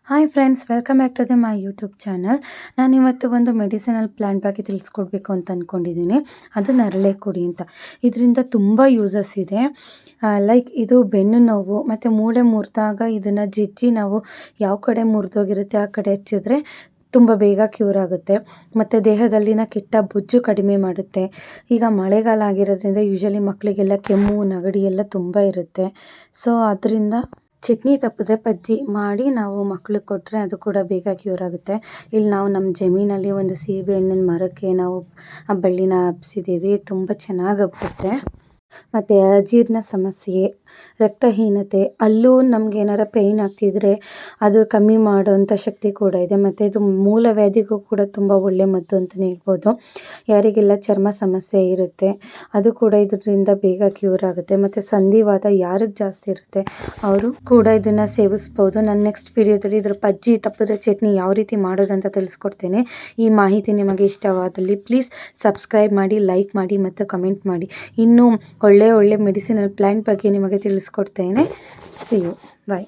Hi friends, welcome back to my YouTube channel. ನಾನಿವತ್ತು ಒಂದು medicinal plant ಬಗ್ಗೆ ತಿಳಿಸ್ಕೊಡ್ಬೇಕು ಅಂತ ಅಂದ್ಕೊಂಡಿದ್ದೀನಿ. ಅದು ನರಳೆ ಕೊಡಿ ಅಂತ. ಇದರಿಂದ ತುಂಬ ಯೂಸಸ್ ಇದೆ. ಲೈಕ್ ಇದು ಬೆನ್ನು ನೋವು ಮತ್ತು ಮೂಳೆ ಮುರಿದಾಗ ಇದನ್ನು ಜಜ್ಜಿ ನಾವು ಯಾವ ಕಡೆ ಮುರಿದೋಗಿರುತ್ತೆ ಆ ಕಡೆ ಹಚ್ಚಿದ್ರೆ ತುಂಬ ಬೇಗ ಕ್ಯೂರ್ ಆಗುತ್ತೆ. ಮತ್ತು ದೇಹದಲ್ಲಿನ ಕೆಟ್ಟ ಬೊಜ್ಜು ಕಡಿಮೆ ಮಾಡುತ್ತೆ. ಈಗ ಮಳೆಗಾಲ ಆಗಿರೋದ್ರಿಂದ ಯೂಶಲಿ ಮಕ್ಕಳಿಗೆಲ್ಲ ಕೆಮ್ಮು ನೆಗಡಿ ಎಲ್ಲ ತುಂಬ ಇರುತ್ತೆ. ಸೊ ಅದರಿಂದ ಚಟ್ನಿ ತಪ್ಪಿದ್ರೆ ಬಜ್ಜಿ ಮಾಡಿ ನಾವು ಮಕ್ಳಿಗೆ ಕೊಟ್ಟರೆ ಅದು ಕೂಡ ಬೇಗ ಕ್ಯೂರ್ ಆಗುತ್ತೆ. ಇಲ್ಲಿ ನಾವು ನಮ್ಮ ಜಮೀನಲ್ಲಿ ಒಂದು ಸೀಬೆ ಹಣ್ಣಿನ ಮರಕ್ಕೆ ನಾವು ಆ ಬಳ್ಳಿನ ಹಬ್ಸಿದ್ದೀವಿ. ತುಂಬ ಚೆನ್ನಾಗಿ ಹಬ್ಬುತ್ತೆ. ಮತ್ತು ಅಜೀರ್ಣ ಸಮಸ್ಯೆ, ರಕ್ತಹೀನತೆ, ಅಲ್ಲೂ ನಮ್ಗೆ ಏನಾರ ಪೇಯ್ನ್ ಆಗ್ತಿದ್ರೆ ಅದು ಕಮ್ಮಿ ಮಾಡೋವಂಥ ಶಕ್ತಿ ಕೂಡ ಇದೆ. ಮತ್ತು ಇದು ಮೂಲವ್ಯಾಧಿಗೂ ಕೂಡ ತುಂಬ ಒಳ್ಳೆ ಮದ್ದು ಅಂತಲೇ ಹೇಳ್ಬೋದು. ಯಾರಿಗೆಲ್ಲ ಚರ್ಮ ಸಮಸ್ಯೆ ಇರುತ್ತೆ ಅದು ಕೂಡ ಇದರಿಂದ ಬೇಗ ಕ್ಯೂರ್ ಆಗುತ್ತೆ. ಮತ್ತು ಸಂಧಿವಾತ ಯಾರಿಗೆ ಜಾಸ್ತಿ ಇರುತ್ತೆ ಅವರು ಕೂಡ ಇದನ್ನು ಸೇವಿಸ್ಬೋದು. ನಾನು ನೆಕ್ಸ್ಟ್ ವಿಡಿಯೋದಲ್ಲಿ ಇದ್ರ ಬಜ್ಜಿ ತಪ್ಪದ ಚಟ್ನಿ ಯಾವ ರೀತಿ ಮಾಡೋದಂತ ತಿಳಿಸ್ಕೊಡ್ತೇನೆ. ಈ ಮಾಹಿತಿ ನಿಮಗೆ ಇಷ್ಟವಾದಲ್ಲಿ ಪ್ಲೀಸ್ ಸಬ್ಸ್ಕ್ರೈಬ್ ಮಾಡಿ, ಲೈಕ್ ಮಾಡಿ ಮತ್ತು ಕಮೆಂಟ್ ಮಾಡಿ. ಇನ್ನೂ ಒಳ್ಳೆ ಮೆಡಿಸಿನಲ್ ಪ್ಲ್ಯಾಂಟ್ ಬಗ್ಗೆ ನಿಮಗೆ ತಿಳಿಸ್ಕೊಡ್ತೇನೆ. C you, bye.